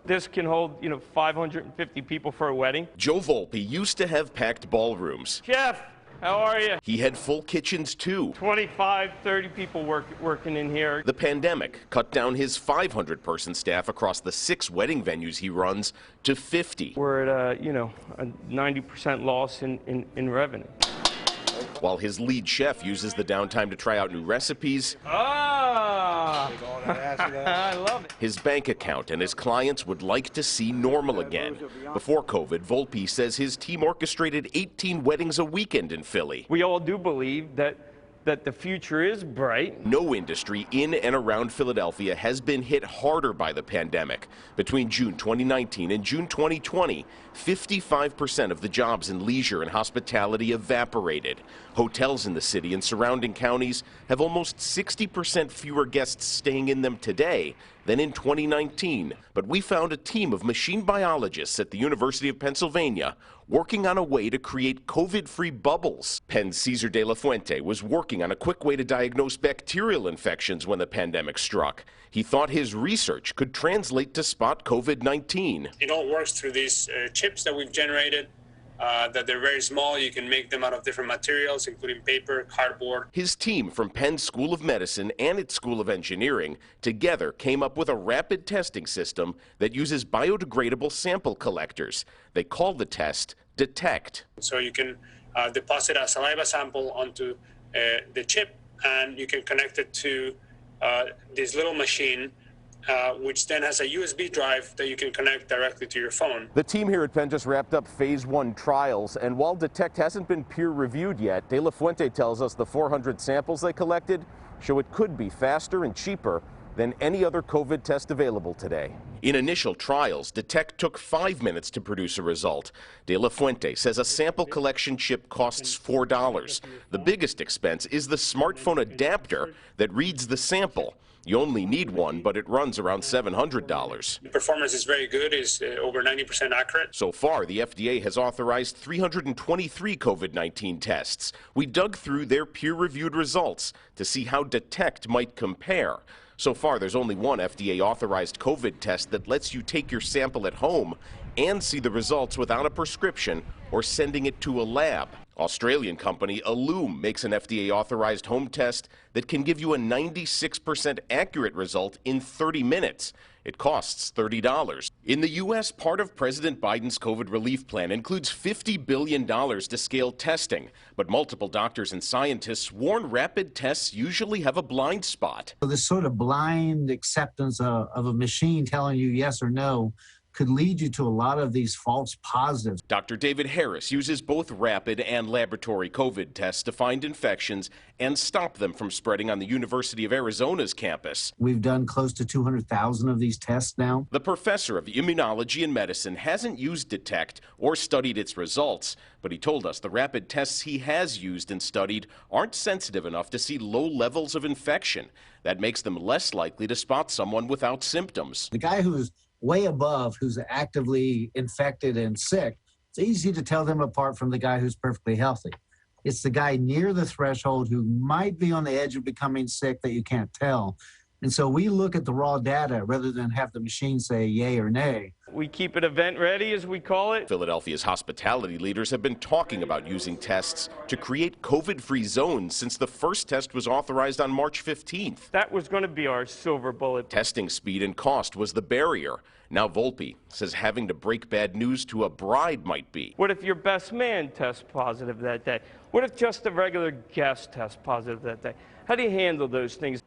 This can hold, 550 people for a wedding. Joe Volpe used to have packed ballrooms. Chef, how are you? He had full kitchens too. 25, 30 people working in here. The pandemic cut down his 500-person staff across the 6 wedding venues he runs to 50. We're at a 90% loss in revenue. While his lead chef uses the downtime to try out new recipes, I love it. His bank account and his clients would like to see normal again. Before COVID, Volpe says his team orchestrated 18 weddings a weekend in Philly. We all do believe that the future is bright. No industry in and around Philadelphia has been hit harder by the pandemic. Between June 2019 and June 2020, 55% of the jobs in leisure and hospitality evaporated. Hotels in the city and surrounding counties have almost 60% fewer guests staying in them today than in 2019. But we found a team of machine biologists at the University of Pennsylvania working on a way to create COVID-free bubbles. Penn's Cesar de la Fuente was working on a quick way to diagnose bacterial infections when the pandemic struck. He thought his research could translate to spot COVID-19. It all works through these chips that we've generated. That they're very small. You can make them out of different materials, including paper, cardboard. His team from Penn School of Medicine and its School of Engineering together came up with a rapid testing system that uses biodegradable sample collectors. They call the test Detect. So you can deposit a saliva sample onto the chip, and you can connect it to this little machine, which then has a USB drive that you can connect directly to your phone. The team here at Penn just wrapped up phase 1 trials, and while Detect hasn't been peer-reviewed yet, De La Fuente tells us the 400 samples they collected show it could be faster and cheaper than any other COVID test available today. In initial trials, Detect took 5 minutes to produce a result. De La Fuente says a sample collection chip costs $4. The biggest expense is the smartphone adapter that reads the sample. You only need one, but it runs around $700. The performance is very good, is over 90% accurate. So far, the FDA has authorized 323 COVID-19 tests. We dug through their peer-reviewed results to see how Detect might compare. So far, there's only one FDA-authorized COVID test that lets you take your sample at home and see the results without a prescription or sending it to a lab. Australian company Illume makes an FDA-authorized home test that can give you a 96% accurate result in 30 minutes. It costs $30. In the U.S., part of President Biden's COVID relief plan includes $50 billion to scale testing. But multiple doctors and scientists warn rapid tests usually have a blind spot. This sort of blind acceptance of a machine telling you yes or no could lead you to a lot of these false positives. Dr. David Harris uses both rapid and laboratory COVID tests to find infections and stop them from spreading on the University of Arizona's campus. We've done close to 200,000 of these tests now. The professor of immunology and medicine hasn't used Detect or studied its results, but he told us the rapid tests he has used and studied aren't sensitive enough to see low levels of infection. That makes them less likely to spot someone without symptoms. The guy who's way above, who's actively infected and sick, it's easy to tell them apart from the guy who's perfectly healthy. It's the guy near the threshold who might be on the edge of becoming sick that you can't tell. And so we look at the raw data rather than have the machine say yay or nay. We keep it event ready, as we call it. Philadelphia's hospitality leaders have been talking about using tests to create COVID-free zones since the first test was authorized on March 15th. That was going to be our silver bullet. Testing speed and cost was the barrier. Now Volpe says having to break bad news to a bride might be. What if your best man tests positive that day? What if just a regular guest tests positive that day? How do you handle those things?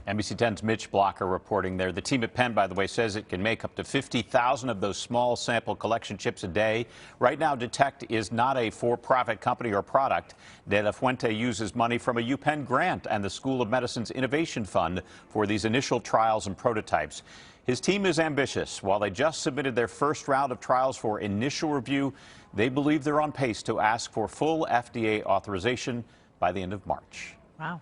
NBC10's Mitch Blacher reporting there. The team at Penn, by the way, says it can make up to 50,000 of those small sample collection chips a day. Right now, Detect is not a for-profit company or product. De La Fuente uses money from a UPenn grant and the School of Medicine's Innovation Fund for these initial trials and prototypes. His team is ambitious. While they just submitted their first round of trials for initial review, they believe they're on pace to ask for full FDA authorization by the end of March. Wow.